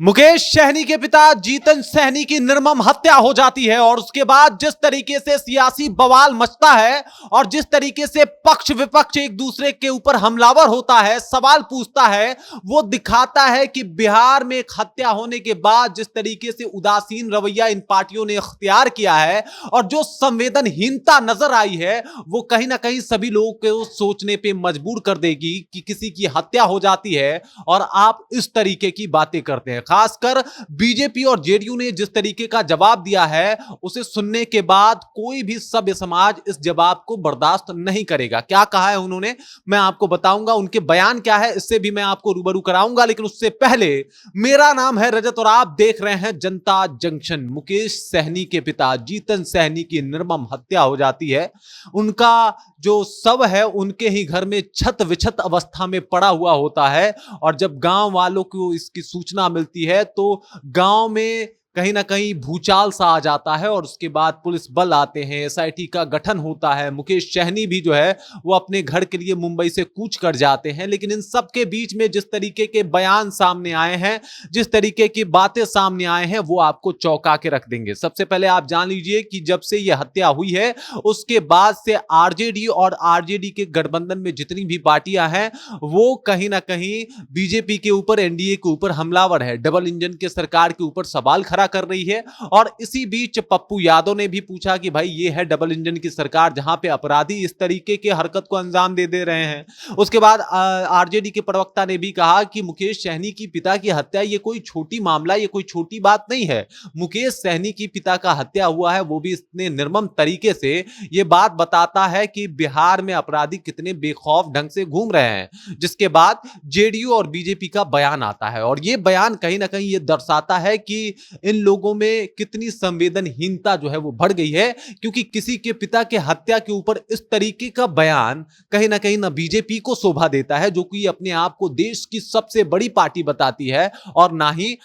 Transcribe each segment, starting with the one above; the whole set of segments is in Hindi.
मुकेश सहनी के पिता जीतन सहनी की निर्मम हत्या हो जाती है और उसके बाद जिस तरीके से सियासी बवाल मचता है और जिस तरीके से पक्ष विपक्ष एक दूसरे के ऊपर हमलावर होता है, सवाल पूछता है, वो दिखाता है कि बिहार में एक हत्या होने के बाद जिस तरीके से उदासीन रवैया इन पार्टियों ने इख्तियार किया है और जो संवेदनहीनता नजर आई है, वो कहीं ना कहीं सभी लोगों को सोचने पे मजबूर कर देगी कि किसी की हत्या हो जाती है और आप इस तरीके की बातें करते हैं। खासकर बीजेपी और जेडीयू ने जिस तरीके का जवाब दिया है, उसे सुनने के बाद कोई भी सभ्य समाज इस जवाब को बर्दाश्त नहीं करेगा। क्या कहा है उन्होंने, मैं आपको बताऊंगा, उनके बयान क्या है इससे भी मैं आपको रूबरू कराऊंगा। लेकिन उससे पहले, मेरा नाम है रजत और आप देख रहे हैं जनता जंक्शन। मुकेश सहनी के पिता जीतन सहनी की निर्मम हत्या हो जाती है। उनका जो शव है उनके ही घर में छत विछत अवस्था में पड़ा हुआ होता है और जब गांव वालों को इसकी सूचना मिलती है तो गांव में कहीं ना कहीं भूचाल सा आ जाता है और उसके बाद पुलिस बल आते हैं, एसआईटी का गठन होता है। मुकेश सहनी भी जो है वो अपने घर के लिए मुंबई से कूच कर जाते हैं। लेकिन इन सब के बीच में जिस तरीके के बयान सामने आए हैं, जिस तरीके की बातें सामने आए हैं, वो आपको चौंका के रख देंगे। सबसे पहले आप जान लीजिए कि जब से यह हत्या हुई है उसके बाद से आरजेडी और आरजेडी के गठबंधन में जितनी भी पार्टियां हैं वो कहीं ना कहीं बीजेपी के ऊपर, एनडीए के ऊपर हमलावर है, डबल इंजन के सरकार के ऊपर सवाल खड़ा कर रही है। और इसी बीच पप्पू यादव ने भी पूछा कि भाई ये है डबल इंजन की सरकार जहां पे अपराधी इस तरीके के हरकत को अंजाम दे रहे हैं। उसके बाद आरजेडी के प्रवक्ता ने भी कहा कि मुकेश सहनी की पिता की हत्या ये कोई छोटी मामला, ये कोई छोटी बात नहीं है। मुकेश सहनी की पिता का हत्या हुआ है, वो भी इतने निर्मम तरीके से, ये बात बताता है कि बिहार में अपराधी कितने बेखौफ ढंग से घूम रहे हैं। जिसके बाद जेडीयू और बीजेपी का बयान आता है और ये बयान कहीं ना कहीं ये दर्शाता है कि इन लोगों में कितनी संवेदनहीनता जो है वो बढ़ गई है, क्योंकि किसी के पिता के हत्या के ऊपर इस तरीके का बयान कहीं ना बीजेपी को शोभा देता है, जो कि अपने आप को देश की सबसे बड़ी पार्टी बताती है, और ना ही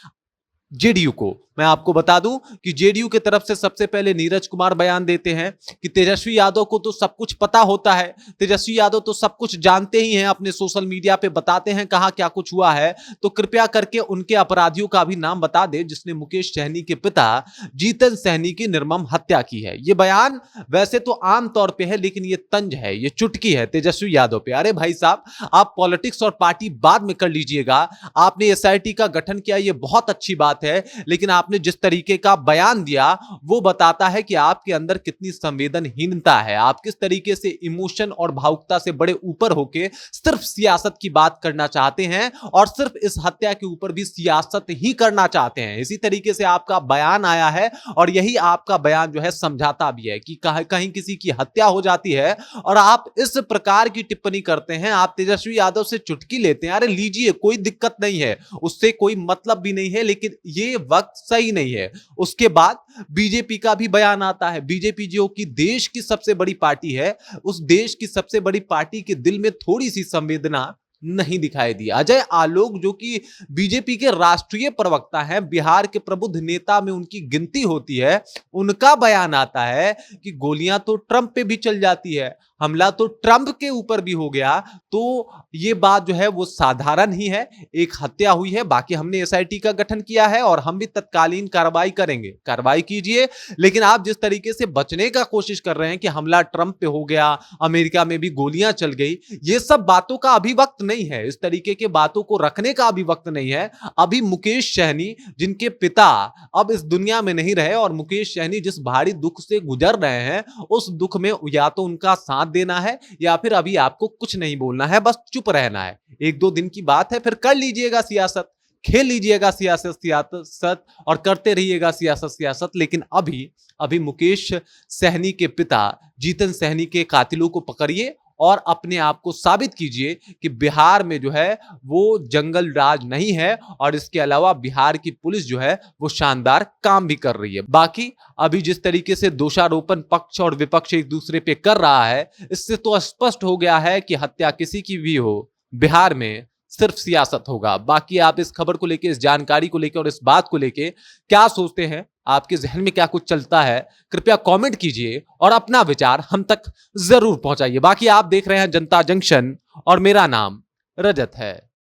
जेडीयू को। मैं आपको बता दूं कि जेडीयू की तरफ से सबसे पहले नीरज कुमार बयान देते हैं कि तेजस्वी यादव को तो सब कुछ पता होता है, तेजस्वी यादव तो सब कुछ जानते ही हैं, अपने सोशल मीडिया पे बताते हैं कहां क्या कुछ हुआ है, तो कृपया करके उनके अपराधियों का भी नाम बता दे जिसने मुकेश सहनी के पिता जीतन सहनी की निर्मम हत्या की है। यह बयान वैसे तो आम तौर पर है, लेकिन यह तंज है, यह चुटकी है तेजस्वी यादव पे। अरे भाई साहब, आप पॉलिटिक्स और पार्टी बाद में कर लीजिएगा, आपने एसआईटी का गठन किया, यह बहुत अच्छी बात है, लेकिन आपने जिस तरीके का बयान दिया वो बताता है कि आपके अंदर कितनी संवेदनहीनता है। आप किस तरीके से इमोशन और भावुकता से बड़े ऊपर होके सिर्फ सियासत की बात करना चाहते हैं और सिर्फ इस हत्या के ऊपर भी सियासत ही करना चाहते हैं। इसी तरीके से आपका बयान आया है और यही आपका बयान जो है समझाता भी है कि कहीं किसी की हत्या हो जाती है और आप इस प्रकार की टिप्पणी करते हैं, आप तेजस्वी यादव से चुटकी लेते हैं। अरे लीजिए, कोई दिक्कत नहीं है, उससे कोई मतलब भी नहीं है, लेकिन ये वक्त सही नहीं है। उसके बाद बीजेपी का भी बयान आता है। बीजेपी जो कि देश की सबसे बड़ी पार्टी है, उस देश की सबसे बड़ी पार्टी के दिल में थोड़ी सी संवेदना नहीं दिखाई दी। अजय आलोक जो कि बीजेपी के राष्ट्रीय प्रवक्ता हैं, बिहार के प्रबुद्ध नेता में उनकी गिनती होती है, उनका बयान आता है कि गोलियां तो ट्रंप पे भी चल जाती है, हमला तो ट्रंप के ऊपर भी हो गया, तो ये बात जो है वो साधारण ही है, एक हत्या हुई है। बाकी हमने एसआईटी का गठन किया है और हम भी तत्कालीन कार्रवाई करेंगे, कार्रवाई कीजिए। लेकिन आप जिस तरीके से बचने का कोशिश कर रहे हैं कि हमला ट्रंप पे हो गया, अमेरिका में भी गोलियां चल गई, ये सब बातों का अभी वक्त नहीं है, इस तरीके के बातों को रखने का अभी वक्त नहीं है। अभी मुकेश सहनी जिनके पिता अब इस दुनिया में नहीं रहे और मुकेश सहनी जिस भारी दुख से गुजर रहे हैं, उस दुख में या तो उनका साथ देना है या फिर अभी आपको कुछ नहीं बोलना है, बस चुप रहना है। एक दो दिन की बात है, फिर कर लीजिएगा सियासत, खेल लीजिएगा सियासत सियासत और करते रहिएगा सियासत सियासत। लेकिन अभी मुकेश सहनी के पिता जीतन सहनी के कातिलों को पकड़िए और अपने आप को साबित कीजिए कि बिहार में जो है वो जंगल राज नहीं है, और इसके अलावा बिहार की पुलिस जो है वो शानदार काम भी कर रही है। बाकी अभी जिस तरीके से दोषारोपण पक्ष और विपक्ष एक दूसरे पे कर रहा है, इससे तो स्पष्ट हो गया है कि हत्या किसी की भी हो, बिहार में सिर्फ सियासत होगा। बाकी आप इस खबर को लेके, इस जानकारी को लेके और इस बात को लेके क्या सोचते हैं, आपके जहन में क्या कुछ चलता है, कृपया कमेंट कीजिए और अपना विचार हम तक जरूर पहुंचाइए। बाकी आप देख रहे हैं जनता जंक्शन और मेरा नाम रजत है।